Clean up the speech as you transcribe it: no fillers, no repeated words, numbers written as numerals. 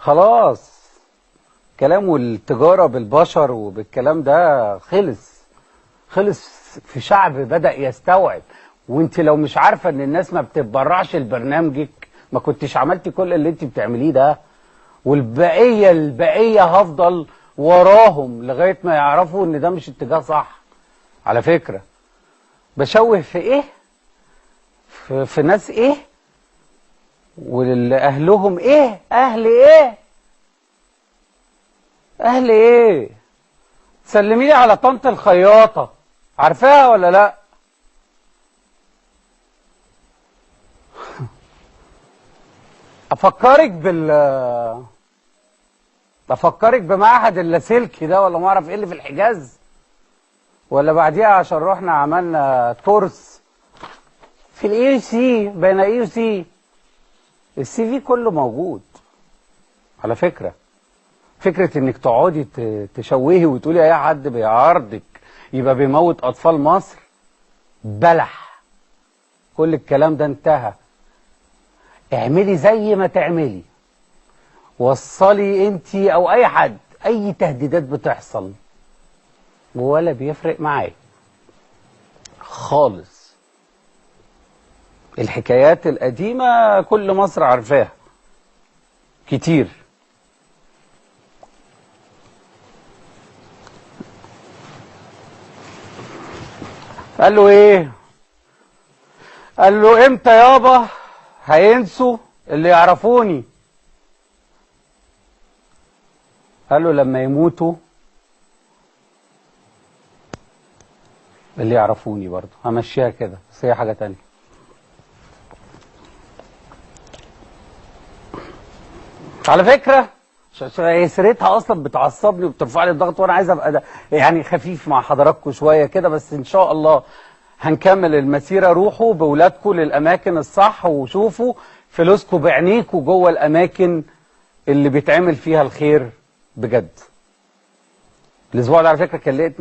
خلاص كلام والتجارة بالبشر وبالكلام ده خلص في شعب بدأ يستوعب. وانت لو مش عارفة ان الناس ما بتتبرعش لبرنامجك ما كنتش عملتي كل اللي انت بتعمليه ده. والبقية هفضل وراهم لغاية ما يعرفوا ان ده مش اتجاه صح. على فكرة بشوه في ايه؟ في ناس ايه؟ ولأهلهم ايه؟ اهل ايه؟ اهل ايه؟ سلمي لي على طنط الخياطة، عارفاها ولا لا؟ افكرك بمعهد اللاسلكي ده، ولا ما اعرف ايه اللي في الحجاز، ولا بعديها عشان رحنا عملنا كورس في الاي سي بين اي سي. السي في كله موجود على فكرة. فكرة انك تقعدي تشوهي وتقولي اي حد بيعارضك يبقى بيموت اطفال مصر بلح. كل الكلام ده انتهى. اعملي زي ما تعملي، وصلي انتي او اي حد اي تهديدات بتحصل ولا بيفرق معايا خالص. الحكايات القديمة كل مصر عارفاها كتير. قال له ايه؟ قال له امتى يابا هينسوا اللي يعرفوني؟ قال له لما يموتوا اللي يعرفوني. برضه همشيها كده بس هي حاجة تانية. على فكرة سيرتها اصلا بتعصبني وبترفع لي الضغط، وانا عايز ابقى يعني خفيف مع حضراتكم شوية كده. بس ان شاء الله هنكمل المسيرة. روحوا بولادكم للأماكن الصح وشوفوا فلوسكم بعينيكم جوه الأماكن اللي بيتعمل فيها الخير بجد. الأسبوع ده على فكرة كان لقيت